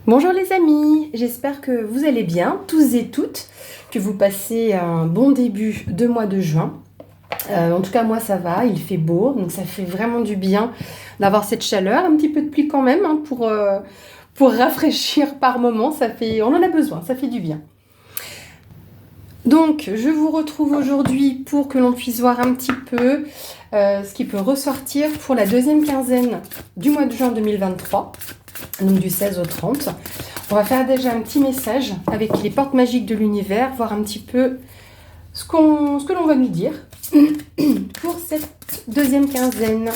Bonjour les amis, j'espère que vous allez bien, tous et toutes, que vous passez un bon début de mois de juin. En tout cas, moi ça va, il fait beau, donc ça fait vraiment du bien d'avoir cette chaleur, un petit peu de pluie quand même, hein, pour rafraîchir par moment, on en a besoin, ça fait du bien. Donc, je vous retrouve aujourd'hui pour que l'on puisse voir un petit peu ce qui peut ressortir pour la deuxième quinzaine du mois de juin 2023. Donc du 16 au 30. On va faire déjà un petit message avec les portes magiques de l'univers, voir un petit peu ce que l'on va nous dire pour cette deuxième quinzaine.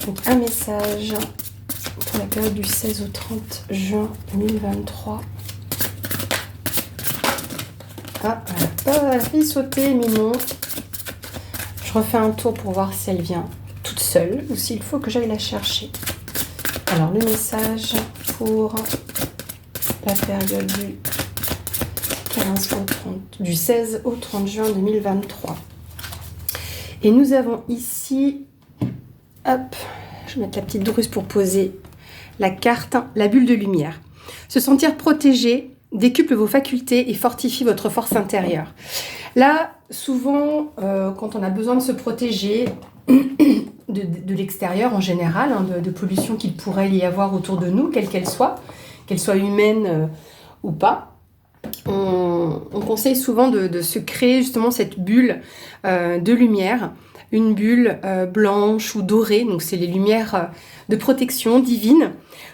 Donc un message pour la période du 16 au 30 juin 2023. Ah, elle a failli sauter, mais non. Je refais un tour pour voir si elle vient toute seule ou s'il faut que j'aille la chercher. Alors, le message pour la période du 16 au 30 juin 2023. Et nous avons ici, hop, je vais mettre la petite druse pour poser la carte, la bulle de lumière. Se sentir protégé décuple vos facultés et fortifie votre force intérieure. Là, souvent, quand on a besoin de se protéger de l'extérieur en général, hein, de pollution qu'il pourrait y avoir autour de nous, quelle qu'elle soit humaine ou pas, on conseille souvent de se créer justement cette bulle de lumière, une bulle blanche ou dorée, donc c'est les lumières de protection divine.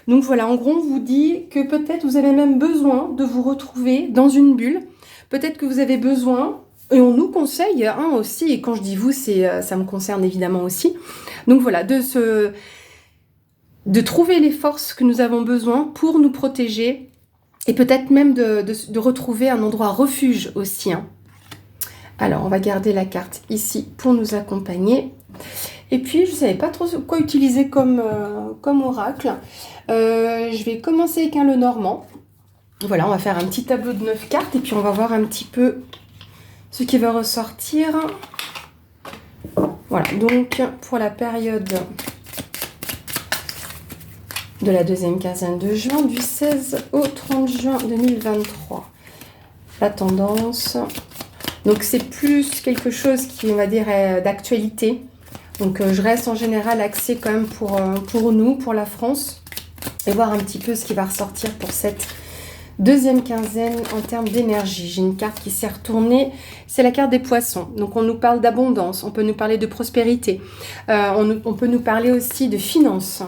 Donc voilà, en gros, on vous dit que peut-être vous avez même besoin de vous retrouver dans une bulle, peut-être que vous avez besoin. Et on nous conseille hein, aussi, et quand je dis vous, ça me concerne évidemment aussi. Donc voilà, de trouver les forces que nous avons besoin pour nous protéger et peut-être même de retrouver un endroit refuge aussi. Hein. Alors, on va garder la carte ici pour nous accompagner. Et puis, je ne savais pas trop quoi utiliser comme oracle. Je vais commencer avec un Lenormand. Voilà, on va faire un petit tableau de 9 cartes et puis on va voir un petit peu ce qui va ressortir. Voilà, donc pour la période de la deuxième quinzaine de juin, du 16 au 30 juin 2023. La tendance. Donc c'est plus quelque chose qui, on va dire, est d'actualité. Donc je reste en général axée quand même pour nous, pour la France. Et voir un petit peu ce qui va ressortir pour cette deuxième quinzaine en termes d'énergie. J'ai une carte qui s'est retournée, c'est la carte des poissons. Donc on nous parle d'abondance, on peut nous parler de prospérité, on peut nous parler aussi de finances.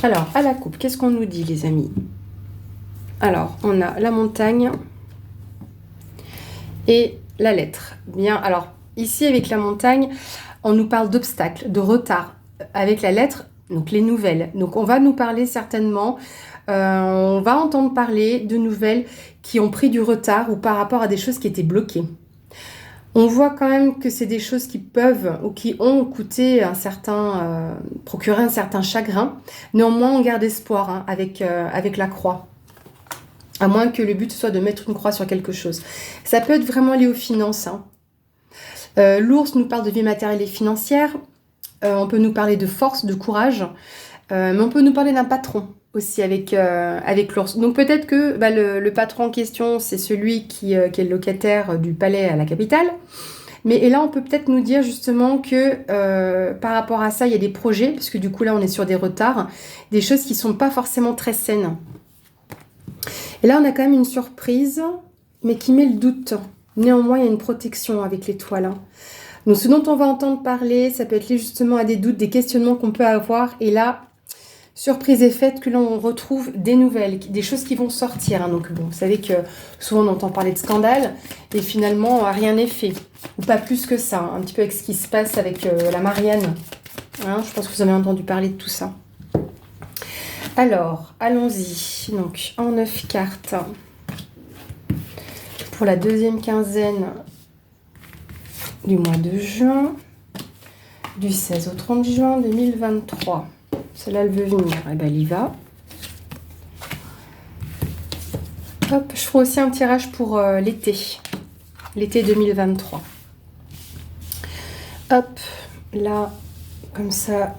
Alors, à la coupe, qu'est-ce qu'on nous dit les amis? Alors, on a la montagne et la lettre. Bien, alors ici avec la montagne, on nous parle d'obstacles, de retard. Avec la lettre, donc les nouvelles. Donc on va nous parler certainement... on va entendre parler de nouvelles qui ont pris du retard ou par rapport à des choses qui étaient bloquées. On voit quand même que c'est des choses qui peuvent ou qui ont coûté procuré un certain chagrin. Néanmoins, on garde espoir hein, avec la croix. À moins que le but soit de mettre une croix sur quelque chose. Ça peut être vraiment lié aux finances. Hein. L'ours nous parle de vie matérielle et financière. On peut nous parler de force, de courage. Mais on peut nous parler d'un patron aussi avec l'ours. Donc peut-être que le patron en question, c'est celui qui est le locataire du palais à la capitale. Et là, on peut peut-être nous dire justement que par rapport à ça, il y a des projets, parce que du coup là, on est sur des retards, des choses qui ne sont pas forcément très saines. Et là, on a quand même une surprise, mais qui met le doute. Néanmoins, il y a une protection avec l'étoile. Hein. Donc ce dont on va entendre parler, ça peut être lié justement à des doutes, des questionnements qu'on peut avoir. Et là, surprise est faite que l'on retrouve des nouvelles, des choses qui vont sortir. Hein. Donc bon, vous savez que souvent on entend parler de scandale et finalement rien n'est fait. Ou pas plus que ça, hein. Un petit peu avec ce qui se passe avec la Marianne. Hein, je pense que vous avez entendu parler de tout ça. Alors, allons-y. Donc, en 9 cartes. Pour la deuxième quinzaine du mois de juin, du 16 au 30 juin 2023. Celle-là, elle veut venir. Eh bien, elle y va. Hop, je ferai aussi un tirage pour l'été. L'été 2023. Hop, là, comme ça,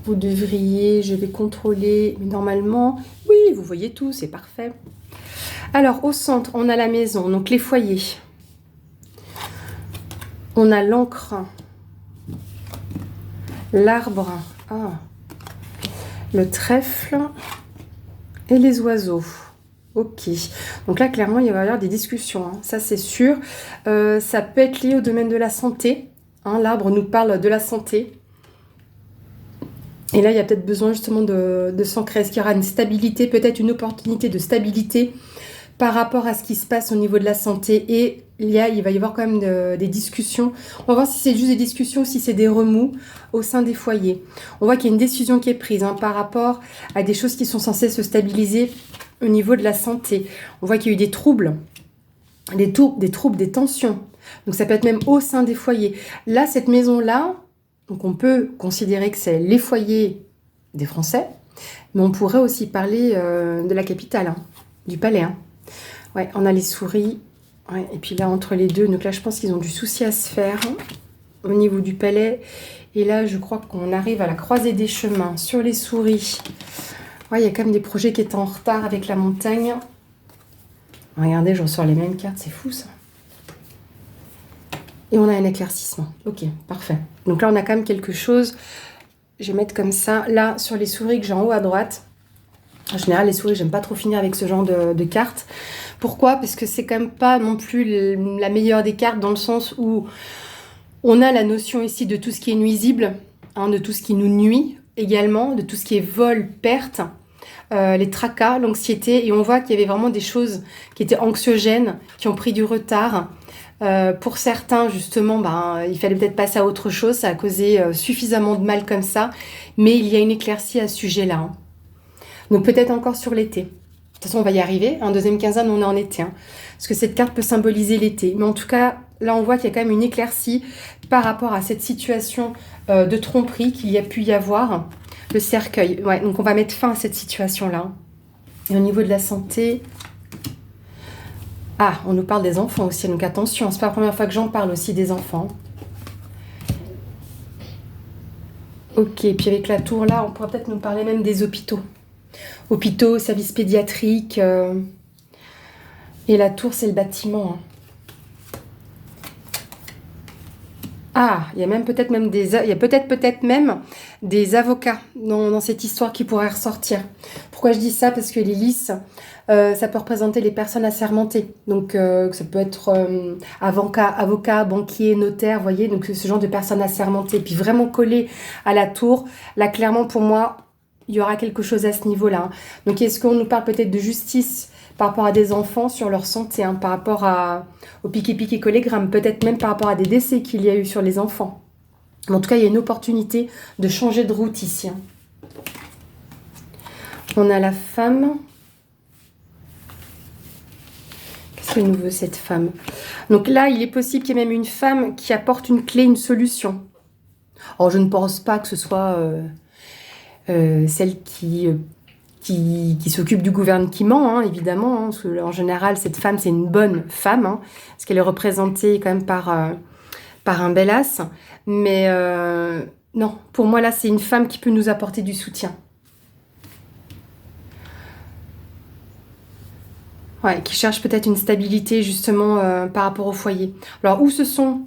vous devriez, je vais contrôler, mais normalement, oui, vous voyez tout, c'est parfait. Alors, au centre, on a la maison, donc les foyers. On a l'encre, l'arbre, le trèfle et les oiseaux. Ok, donc là, clairement, il va y avoir des discussions, hein. Ça c'est sûr. Ça peut être lié au domaine de la santé. Hein, l'arbre nous parle de la santé. Et là, il y a peut-être besoin justement de s'ancrer. Est-ce qu'il y aura une stabilité, peut-être une opportunité de stabilité par rapport à ce qui se passe au niveau de la santé. Et il va y avoir quand même des discussions. On va voir si c'est juste des discussions ou si c'est des remous au sein des foyers. On voit qu'il y a une décision qui est prise par rapport à des choses qui sont censées se stabiliser au niveau de la santé. On voit qu'il y a eu des troubles, des troubles, des tensions. Donc ça peut être même au sein des foyers. Là, cette maison-là, donc on peut considérer que c'est les foyers des Français, mais on pourrait aussi parler de la capitale, du palais. Ouais, on a les souris. Ouais, et puis là, entre les deux, donc là, je pense qu'ils ont du souci à se faire au niveau du palais. Et là, je crois qu'on arrive à la croisée des chemins sur les souris. Ouais, il y a quand même des projets qui étaient en retard avec la montagne. Regardez, je ressors les mêmes cartes, c'est fou ça. Et on a un éclaircissement. Ok, parfait. Donc là, on a quand même quelque chose. Je vais mettre comme ça. Là, sur les souris que j'ai en haut à droite. En général, les souris, j'aime pas trop finir avec ce genre de cartes. Pourquoi? Parce que c'est quand même pas non plus la meilleure des cartes dans le sens où on a la notion ici de tout ce qui est nuisible, de tout ce qui nous nuit également, de tout ce qui est vol, perte, les tracas, l'anxiété. Et on voit qu'il y avait vraiment des choses qui étaient anxiogènes, qui ont pris du retard. Pour certains, justement, il fallait peut-être passer à autre chose. Ça a causé suffisamment de mal comme ça. Mais il y a une éclaircie à ce sujet-là. Donc peut-être encore sur l'été. De toute façon, on va y arriver. En deuxième quinzaine, on est en été. Parce que cette carte peut symboliser l'été. Mais en tout cas, là, on voit qu'il y a quand même une éclaircie par rapport à cette situation de tromperie qu'il y a pu y avoir. Le cercueil. Ouais, donc on va mettre fin à cette situation-là. Et au niveau de la santé... on nous parle des enfants aussi. Donc attention, c'est pas la première fois que j'en parle aussi des enfants. Ok, puis avec la tour là, on pourrait peut-être nous parler même des hôpitaux. Hôpitaux, services pédiatriques. Et la tour, c'est le bâtiment. Il y a même peut-être même des avocats dans cette histoire qui pourraient ressortir. Pourquoi je dis ça? Parce que les lys, ça peut représenter les personnes assermentées. Donc ça peut être avocat, banquier, notaire, vous voyez, donc ce genre de personnes assermentées. Puis vraiment collé à la tour, là clairement pour moi, il y aura quelque chose à ce niveau-là. Donc est-ce qu'on nous parle peut-être de justice par rapport à des enfants sur leur santé, par rapport au piqué collégramme, peut-être même par rapport à des décès qu'il y a eu sur les enfants. Mais en tout cas, il y a une opportunité de changer de route ici. On a la femme. Qu'est-ce que nous veut cette femme? Donc là, il est possible qu'il y ait même une femme qui apporte une clé, une solution. Alors, je ne pense pas que ce soit celle qui s'occupe du gouvernement, évidemment. Parce que, en général, cette femme, c'est une bonne femme, parce qu'elle est représentée quand même par un bel as. Mais non, pour moi, là, c'est une femme qui peut nous apporter du soutien. Ouais, qui cherche peut-être une stabilité, justement, par rapport au foyer. Alors, où ce sont...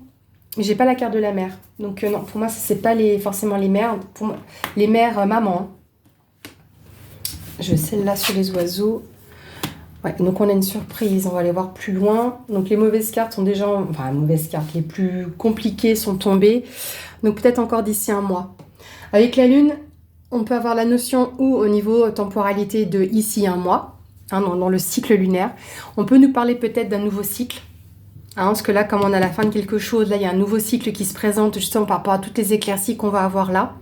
J'ai pas la carte de la mère. Donc, non, pour moi, c'est pas forcément les mères. Pour moi, les mères maman. Je vais celle-là sur les oiseaux. Ouais, donc on a une surprise, on va aller voir plus loin. Donc les mauvaises cartes sont déjà... Enfin, les mauvaises cartes, les plus compliquées sont tombées. Donc peut-être encore d'ici un mois. Avec la lune, on peut avoir la notion où au niveau temporalité de ici un mois, dans le cycle lunaire. On peut nous parler peut-être d'un nouveau cycle. Parce que là, comme on a la fin de quelque chose, là il y a un nouveau cycle qui se présente justement par rapport à toutes les éclaircies qu'on va avoir là.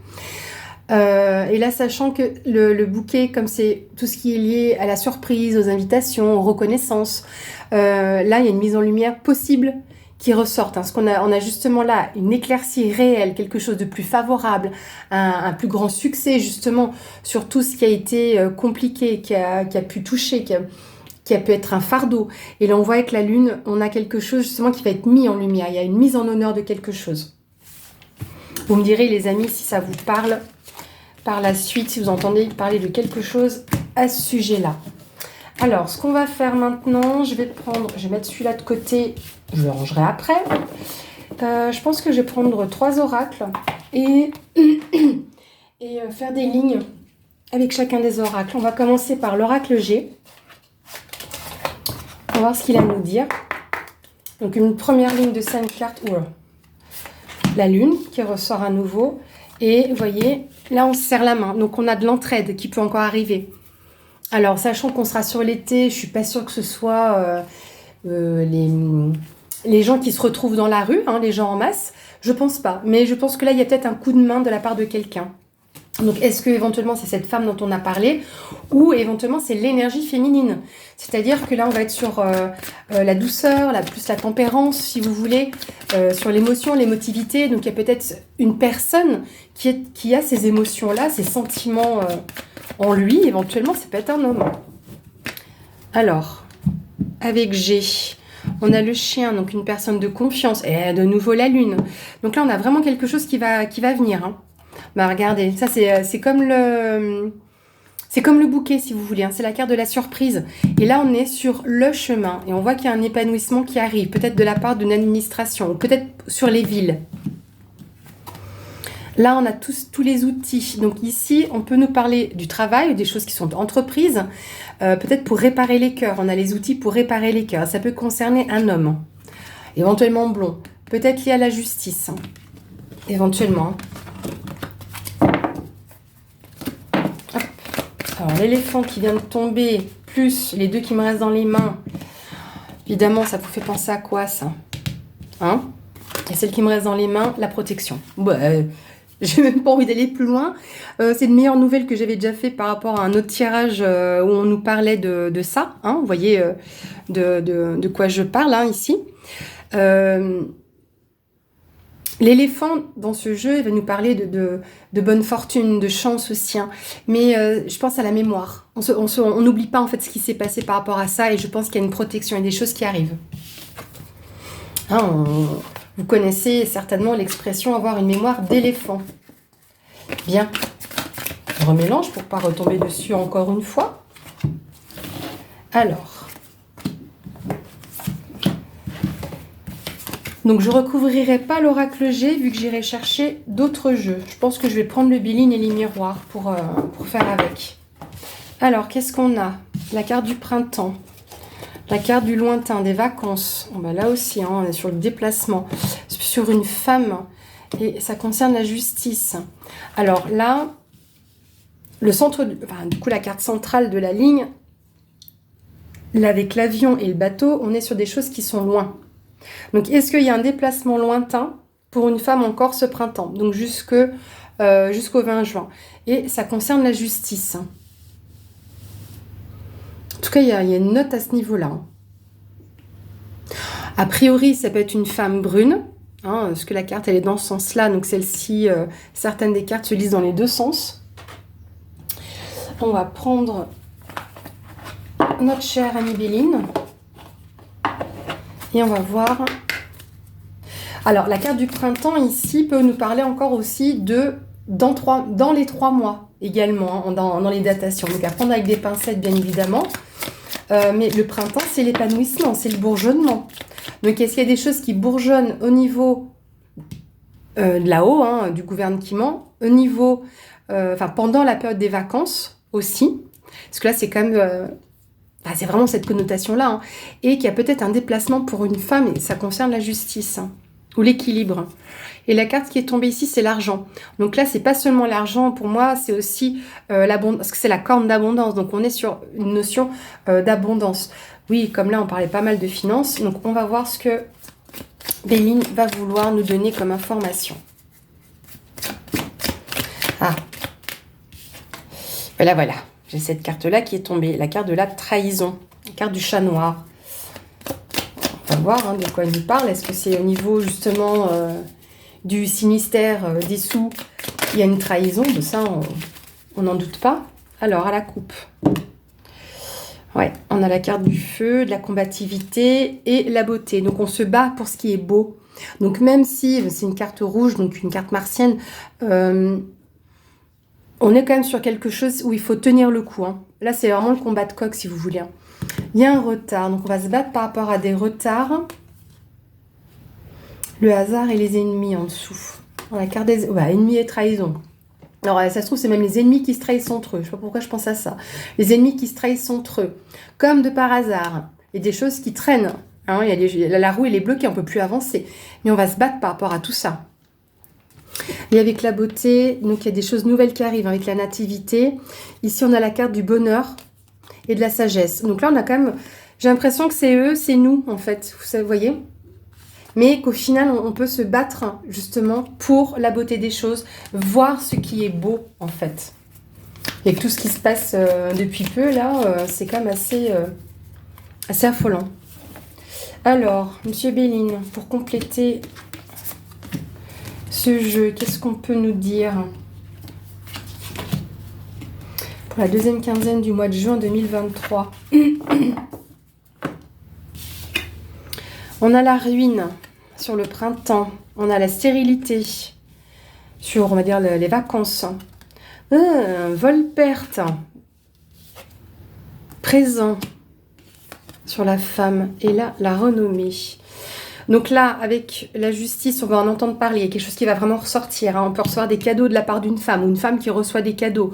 Et là, sachant que le bouquet, comme c'est tout ce qui est lié à la surprise, aux invitations, aux reconnaissances, là, il y a une mise en lumière possible qui ressorte. Parce qu'on a justement là une éclaircie réelle, quelque chose de plus favorable, un plus grand succès justement sur tout ce qui a été compliqué, qui a pu toucher, qui a pu être un fardeau. Et là, on voit avec la lune, on a quelque chose justement qui va être mis en lumière. Il y a une mise en honneur de quelque chose. Vous me direz, les amis, si ça vous parle... par la suite si vous entendez parler de quelque chose à ce sujet-là. Alors, ce qu'on va faire maintenant, je vais mettre celui-là de côté, je le rangerai après. Je pense que je vais prendre 3 oracles et faire des lignes avec chacun des oracles. On va commencer par l'oracle G. On va voir ce qu'il a à nous dire. Donc une première ligne de 5 cartes, ou la lune qui ressort à nouveau. Et vous voyez, là on se serre la main. Donc on a de l'entraide qui peut encore arriver. Alors sachant qu'on sera sur l'été, je ne suis pas sûre que ce soit les gens qui se retrouvent dans la rue, les gens en masse. Je pense pas. Mais je pense que là il y a peut-être un coup de main de la part de quelqu'un. Donc, est-ce que éventuellement c'est cette femme dont on a parlé ou éventuellement c'est l'énergie féminine? C'est-à-dire que là, on va être sur la douceur, plus la tempérance, si vous voulez, sur l'émotion, l'émotivité. Donc, il y a peut-être une personne qui a ces émotions-là, ces sentiments en lui. Éventuellement, ça peut être un homme. Alors, avec G, on a le chien, donc une personne de confiance. Et de nouveau, la lune. Donc là, on a vraiment quelque chose qui va venir, Bah regardez, ça c'est comme le bouquet si vous voulez, c'est la carte de la surprise. Et là on est sur le chemin et on voit qu'il y a un épanouissement qui arrive, peut-être de la part d'une administration, ou peut-être sur les villes. Là on a tous les outils. Donc ici on peut nous parler du travail, des choses qui sont entreprises, peut-être pour réparer les cœurs. On a les outils pour réparer les cœurs. Ça peut concerner un homme, éventuellement blond, peut-être lié à la justice, éventuellement. Alors, l'éléphant qui vient de tomber, plus les 2 qui me restent dans les mains. Évidemment, ça vous fait penser à quoi, ça? Et celle qui me reste dans les mains, la protection. J'ai même pas envie d'aller plus loin. C'est une meilleure nouvelle que j'avais déjà fait par rapport à un autre tirage où on nous parlait de ça. Vous voyez de quoi je parle, ici. L'éléphant, dans ce jeu, il va nous parler de bonne fortune, de chance aussi. Mais je pense à la mémoire. On n'oublie pas en fait ce qui s'est passé par rapport à ça et je pense qu'il y a une protection et des choses qui arrivent. Vous connaissez certainement l'expression avoir une mémoire d'éléphant. Bien. Je remélange pour ne pas retomber dessus encore une fois. Alors. Donc, je ne recouvrirai pas l'oracle G vu que j'irai chercher d'autres jeux. Je pense que je vais prendre le Béline et les miroirs pour faire avec. Alors, qu'est-ce qu'on a? La carte du printemps. La carte du lointain, des vacances. Là aussi, on est sur le déplacement. Sur une femme. Et ça concerne la justice. Alors là, le centre, du coup, la carte centrale de la ligne, là, avec l'avion et le bateau, on est sur des choses qui sont loin. Donc, est-ce qu'il y a un déplacement lointain pour une femme encore ce printemps? Donc, jusqu'au 20 juin. Et ça concerne la justice. En tout cas, il y a une note à ce niveau-là. A priori, ça peut être une femme brune. Parce que la carte, elle est dans ce sens-là. Donc, celle-ci, certaines des cartes se lisent dans les 2 sens. On va prendre notre chère amie Béline. Et on va voir. Alors, la carte du printemps, ici, peut nous parler encore aussi dans les 3 mois, également, dans les datations. Donc, à prendre avec des pincettes, bien évidemment. Mais le printemps, c'est l'épanouissement, c'est le bourgeonnement. Donc, est-ce qu'il y a des choses qui bourgeonnent au niveau de là-haut, du gouvernement, au niveau, pendant la période des vacances aussi, parce que là, c'est quand même... c'est vraiment cette connotation-là, et qu'il y a peut-être un déplacement pour une femme, et ça concerne la justice, ou l'équilibre. Et la carte qui est tombée ici, c'est l'argent. Donc là, c'est pas seulement l'argent, pour moi, c'est aussi l'abondance, parce que c'est la corne d'abondance, donc on est sur une notion d'abondance. Oui, comme là, on parlait pas mal de finances, donc on va voir ce que Béline va vouloir nous donner comme information. Voilà. J'ai cette carte-là qui est tombée, la carte de la trahison, la carte du chat noir. On va voir de quoi il nous parle. Est-ce que c'est au niveau justement du sinistère des sous, il y a une trahison? De ça, on n'en doute pas. Alors, à la coupe. Ouais, on a la carte du feu, de la combativité et la beauté. Donc, on se bat pour ce qui est beau. Donc, même si c'est une carte rouge, donc une carte martienne, On est quand même sur quelque chose où il faut tenir le coup. Hein. Là, c'est vraiment le combat de coq, si vous voulez. Hein. Il y a un retard. Donc, on va se battre par rapport à des retards. Le hasard et les ennemis en dessous. Dans la carte des... Ouais, ennemis et trahison. Alors, ça se trouve, c'est même les ennemis qui se trahissent entre eux. Je ne sais pas pourquoi je pense à ça. Les ennemis qui se trahissent entre eux. Comme de par hasard. Il y a des choses qui traînent. Hein. La roue, elle est bloquée. On ne peut plus avancer. Mais on va se battre par rapport à tout ça. Et avec la beauté, donc il y a des choses nouvelles qui arrivent avec la nativité. Ici, on a la carte du bonheur et de la sagesse. Donc là, on a quand même... J'ai l'impression que c'est eux, c'est nous, en fait. Vous voyez ? Mais qu'au final, on peut se battre, justement, pour la beauté des choses. Voir ce qui est beau, en fait. Et que tout ce qui se passe depuis peu, là, c'est quand même assez affolant. Alors, Monsieur Béline, pour compléter... ce jeu, qu'est-ce qu'on peut nous dire pour la deuxième quinzaine du mois de juin 2023? On a la ruine sur le printemps. On a la stérilité sur, on va dire, les vacances. Vol-perte. Présent sur la femme. Et là, la renommée. Donc là, avec la justice, on va en entendre parler. Il y a quelque chose qui va vraiment ressortir. Hein. On peut recevoir des cadeaux de la part d'une femme ou une femme qui reçoit des cadeaux.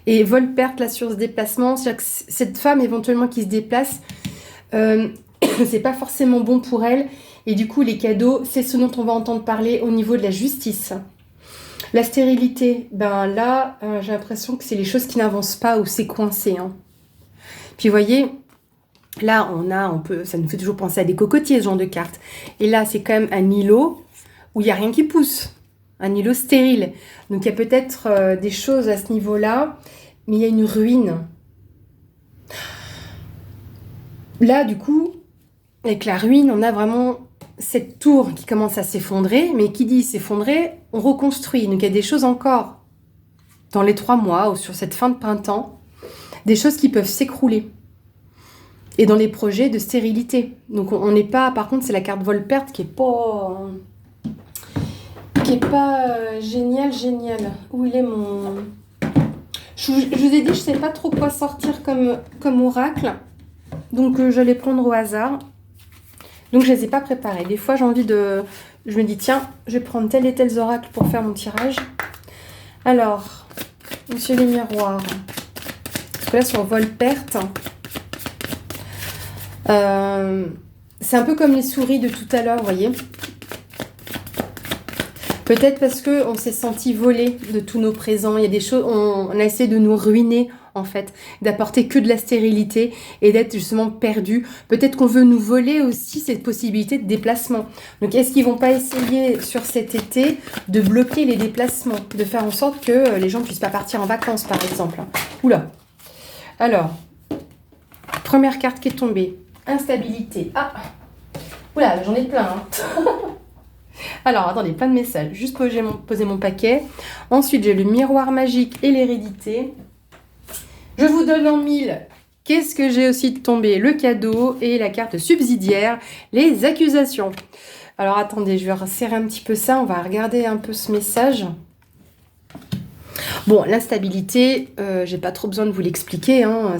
Et vol-perte, là, sur ce déplacement, c'est-à-dire que cette femme, éventuellement, qui se déplace, c'est pas forcément bon pour elle. Et du coup, les cadeaux, c'est ce dont on va entendre parler au niveau de la justice. La stérilité, ben là, j'ai l'impression que c'est les choses qui n'avancent pas ou c'est coincé. Hein. Puis, vous voyez... Là, ça nous fait toujours penser à des cocotiers, ce genre de cartes. Et là, c'est quand même un îlot où il n'y a rien qui pousse. Un îlot stérile. Donc, il y a peut-être des choses à ce niveau-là, mais il y a une ruine. Là, du coup, avec la ruine, on a vraiment cette tour qui commence à s'effondrer. Mais qui dit s'effondrer, on reconstruit. Donc, il y a des choses encore dans les 3 mois ou sur cette fin de printemps, des choses qui peuvent s'écrouler. Et dans les projets de stérilité. Donc on n'est pas... Par contre, c'est la carte vol-perte qui est pas génial. Où il est mon... Je vous ai dit, je sais pas trop quoi sortir comme oracle. Donc je vais les prendre au hasard. Donc je les ai pas préparés. Des fois, j'ai envie de... Je me dis, tiens, je vais prendre tel et tel oracle pour faire mon tirage. Alors, Monsieur les miroirs. Parce que là, sur vol-perte... c'est un peu comme les souris de tout à l'heure, vous voyez. Peut-être parce qu'on s'est senti voler de tous nos présents. Il y a des choses, on a essayé de nous ruiner, en fait, d'apporter que de la stérilité et d'être justement perdu. Peut-être qu'on veut nous voler aussi cette possibilité de déplacement. Donc, est-ce qu'ils vont pas essayer sur cet été de bloquer les déplacements, de faire en sorte que les gens ne puissent pas partir en vacances, par exemple? Oula. Alors, première carte qui est tombée. Instabilité. Ah, oula, j'en ai plein. Hein. Alors, attendez, plein de messages. Juste poser mon paquet. Ensuite, j'ai le miroir magique et l'hérédité. Je vous donne en 1000. Qu'est-ce que j'ai aussi de tomber? Le cadeau et la carte subsidiaire, les accusations. Alors, attendez, je vais resserrer un petit peu ça. On va regarder un peu ce message. Bon, l'instabilité, j'ai pas trop besoin de vous l'expliquer. Hein,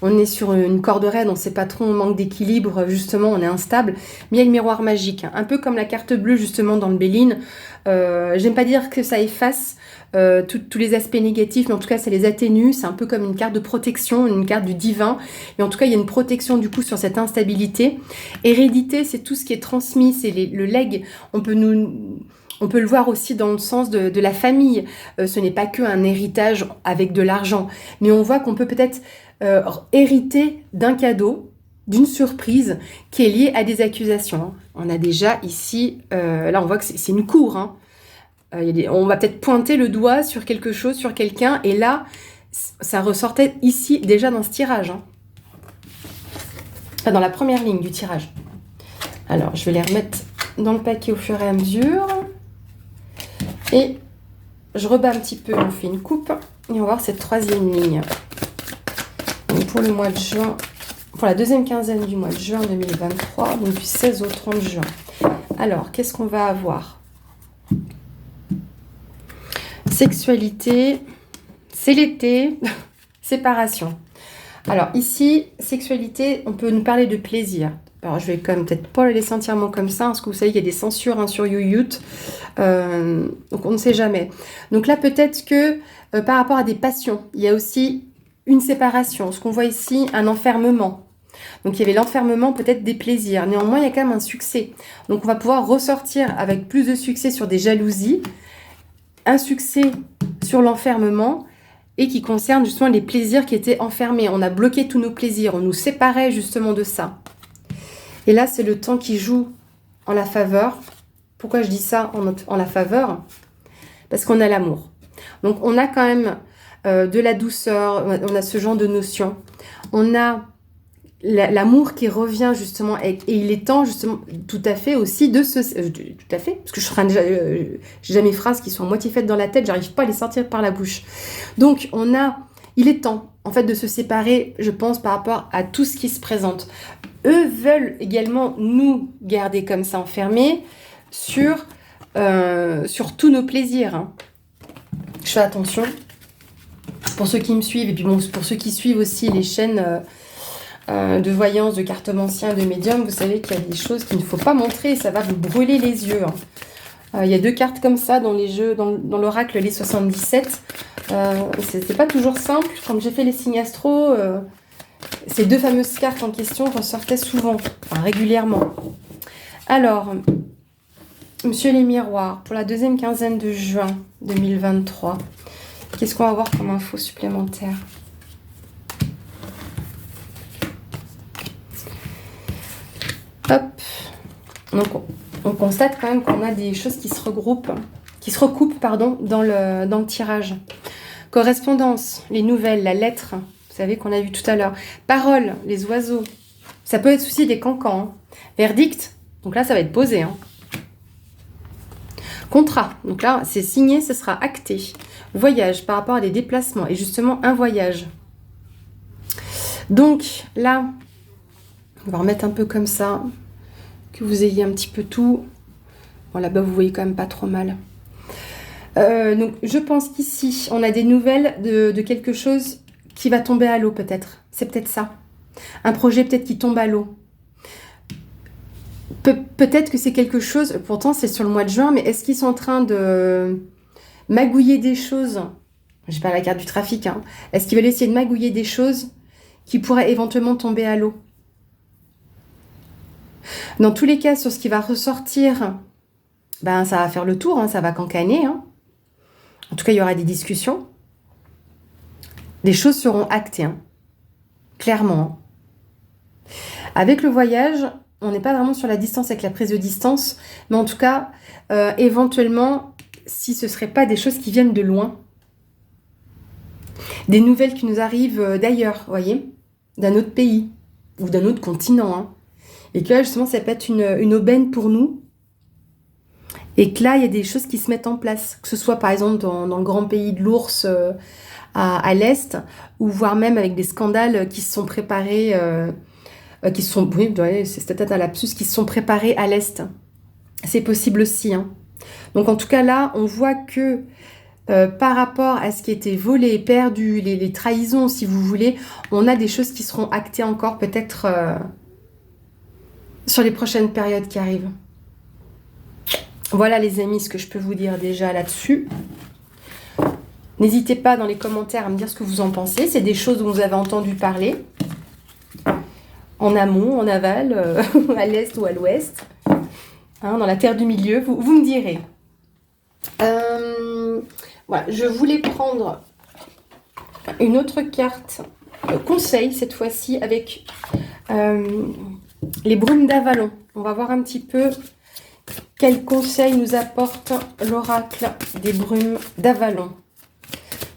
on est sur une corde raide, on sait pas trop, on manque d'équilibre, justement, on est instable. Mais il y a le miroir magique, hein, un peu comme la carte bleue, justement, dans le Béline. J'aime pas dire que ça efface tous les aspects négatifs, mais en tout cas, ça les atténue. C'est un peu comme une carte de protection, une carte du divin. Et en tout cas, il y a une protection, du coup, sur cette instabilité. Hérédité, c'est tout ce qui est transmis, c'est le legs. On peut le voir aussi dans le sens de la famille. Ce n'est pas qu'un héritage avec de l'argent. Mais on voit qu'on peut peut-être hériter d'un cadeau, d'une surprise qui est liée à des accusations. On a déjà ici... là, on voit que c'est une cour. Hein. On va peut-être pointer le doigt sur quelque chose, sur quelqu'un. Et là, ça ressortait ici, déjà dans ce tirage. Hein. Enfin, dans la première ligne du tirage. Alors, je vais les remettre dans le paquet au fur et à mesure. Et je rebats un petit peu, on fait une coupe et on va voir cette troisième ligne. Donc pour le mois de juin, pour la deuxième quinzaine du mois de juin 2023, donc du 16 au 30 juin. Alors, qu'est-ce qu'on va avoir? Sexualité, c'est l'été, séparation. Alors ici, sexualité, on peut nous parler de plaisir. Alors je vais quand même peut-être pas le laisser entièrement comme ça, parce que vous savez qu'il y a des censures hein, sur YouYout, donc on ne sait jamais. Donc là peut-être que par rapport à des passions, il y a aussi une séparation. Ce qu'on voit ici, un enfermement. Donc il y avait l'enfermement peut-être des plaisirs. Néanmoins, il y a quand même un succès. Donc on va pouvoir ressortir avec plus de succès sur des jalousies, un succès sur l'enfermement, et qui concerne justement les plaisirs qui étaient enfermés. On a bloqué tous nos plaisirs, on nous séparait justement de ça. Et là, c'est le temps qui joue en la faveur. Pourquoi je dis ça en la faveur? Parce qu'on a l'amour. Donc, on a quand même de la douceur, on a ce genre de notion. On a l'amour qui revient justement, et il est temps justement tout à fait aussi de se... tout à fait, parce que je suis en train de... j'ai déjà mes phrases qui sont à moitié faites dans la tête, j'arrive pas à les sortir par la bouche. Donc, il est temps, en fait, de se séparer, je pense, par rapport à tout ce qui se présente. Eux veulent également nous garder comme ça enfermés sur tous nos plaisirs. Hein. Je fais attention. Pour ceux qui me suivent, et puis bon, pour ceux qui suivent aussi les chaînes de voyance, de cartomancien, de médium, vous savez qu'il y a des choses qu'il ne faut pas montrer, ça va vous brûler les yeux. Hein. Il y a 2 cartes comme ça dans les jeux, dans l'oracle les 77. C'est pas toujours simple. Quand j'ai fait les signes astro, ces 2 fameuses cartes en question ressortaient souvent, enfin régulièrement. Alors, Monsieur les Miroirs, pour la deuxième quinzaine de juin 2023, qu'est-ce qu'on va voir comme info supplémentaire? Hop. Donc, on constate quand même qu'on a des choses qui se recoupent, dans le tirage. Correspondance, les nouvelles, la lettre, vous savez qu'on a vu tout à l'heure. Parole, les oiseaux. Ça peut être aussi des cancans. Hein. Verdict, donc là, ça va être posé. Hein. Contrat, donc là, c'est signé, ce sera acté. Voyage, par rapport à des déplacements, et justement, un voyage. Donc, là, on va remettre un peu comme ça, que vous ayez un petit peu tout. Bon, là-bas, vous voyez quand même pas trop mal. Donc, je pense qu'ici, on a des nouvelles de quelque chose qui va tomber à l'eau, peut-être. C'est peut-être ça. Un projet, peut-être, qui tombe à l'eau. Peut-être que c'est quelque chose, pourtant, c'est sur le mois de juin, mais est-ce qu'ils sont en train de magouiller des choses? J'ai pas la carte du trafic, hein. Est-ce qu'ils veulent essayer de magouiller des choses qui pourraient éventuellement tomber à l'eau? Dans tous les cas, sur ce qui va ressortir, ben, ça va faire le tour, hein, ça va cancaner. Hein. En tout cas, il y aura des discussions. Des choses seront actées, hein. Clairement. Hein. Avec le voyage, on n'est pas vraiment sur la distance avec la prise de distance, mais en tout cas, éventuellement, si ce ne serait pas des choses qui viennent de loin, des nouvelles qui nous arrivent d'ailleurs, vous voyez, d'un autre pays ou d'un autre continent, hein. Et que là, justement, ça peut être une aubaine pour nous. Et que là, il y a des choses qui se mettent en place. Que ce soit, par exemple, dans le grand pays de l'ours à l'Est, ou voire même avec des scandales qui se sont préparés, oui, c'est peut-être un lapsus, qui se sont préparés à l'Est. C'est possible aussi. Hein. Donc, en tout cas, là, on voit que par rapport à ce qui a été volé, perdu, les trahisons, si vous voulez, on a des choses qui seront actées encore, peut-être... sur les prochaines périodes qui arrivent. Voilà les amis, ce que je peux vous dire déjà là-dessus. N'hésitez pas dans les commentaires à me dire ce que vous en pensez. C'est des choses dont vous avez entendu parler. En amont, en aval, à l'est ou à l'ouest. Hein, dans la terre du milieu, vous me direz. Voilà, je voulais prendre une autre carte conseil cette fois-ci avec... les brumes d'Avalon. On va voir un petit peu quel conseil nous apporte l'oracle des brumes d'Avalon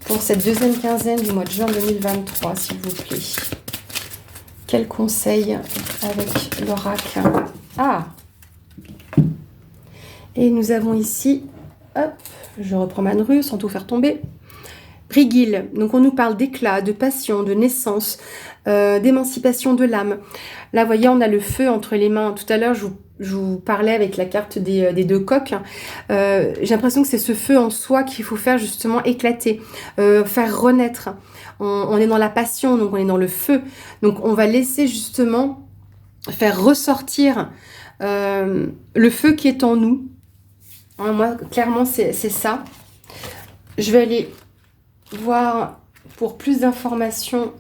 pour cette deuxième quinzaine du mois de juin 2023, s'il vous plaît. Quel conseil avec l'oracle? Ah! Et nous avons ici, hop, je reprends Manru sans tout faire tomber. Brigil, donc on nous parle d'éclat, de passion, de naissance, d'émancipation de l'âme. Là, vous voyez, on a le feu entre les mains. Tout à l'heure, je vous parlais avec la carte des deux coques, j'ai l'impression que c'est ce feu en soi qu'il faut faire justement éclater, faire renaître. On est dans la passion, donc on est dans le feu. Donc on va laisser justement faire ressortir le feu qui est en nous. Hein, moi, clairement, c'est ça. Je vais aller voir pour plus d'informations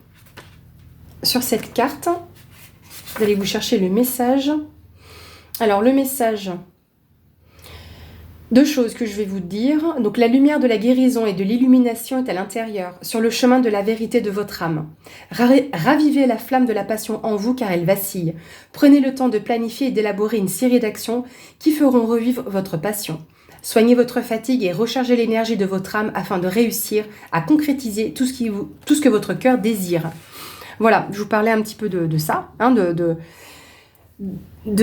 sur cette carte. Vous allez vous chercher le message. Alors, le message, deux choses que je vais vous dire. Donc, la lumière de la guérison et de l'illumination est à l'intérieur, sur le chemin de la vérité de votre âme. Ravivez la flamme de la passion en vous car elle vacille. Prenez le temps de planifier et d'élaborer une série d'actions qui feront revivre votre passion. Soignez votre fatigue et rechargez l'énergie de votre âme afin de réussir à concrétiser tout ce que votre cœur désire. Voilà, je vous parlais un petit peu de ça, hein, de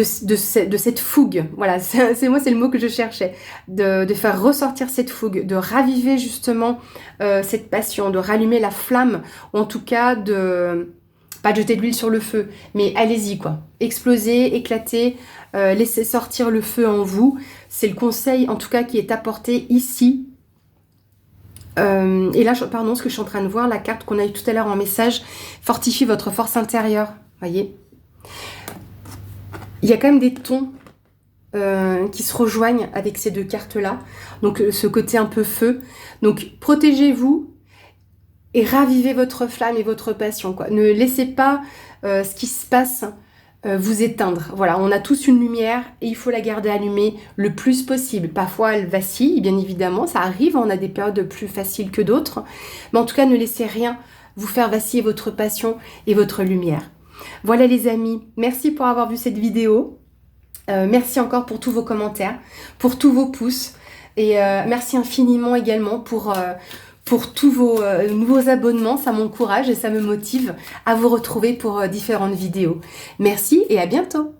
cette fougue. Voilà, c'est le mot que je cherchais. De faire ressortir cette fougue, de raviver justement cette passion, de rallumer la flamme, ou en tout cas pas de jeter de l'huile sur le feu, mais allez-y quoi. Explosez, éclatez, laissez sortir le feu en vous. C'est le conseil en tout cas qui est apporté ici. Et là, pardon, ce que je suis en train de voir, la carte qu'on a eu tout à l'heure en message, fortifie votre force intérieure. Voyez, il y a quand même des tons qui se rejoignent avec ces deux cartes-là. Donc, ce côté un peu feu. Donc, protégez-vous et ravivez votre flamme et votre passion, quoi. Ne laissez pas ce qui se passe vous éteindre. Voilà, on a tous une lumière et il faut la garder allumée le plus possible. Parfois, elle vacille, bien évidemment, ça arrive, on a des périodes plus faciles que d'autres. Mais en tout cas, ne laissez rien vous faire vaciller votre passion et votre lumière. Voilà les amis, merci pour avoir vu cette vidéo. Merci encore pour tous vos commentaires, pour tous vos pouces. Et merci infiniment également pour tous vos nouveaux abonnements. Ça m'encourage et ça me motive à vous retrouver pour différentes vidéos. Merci et à bientôt.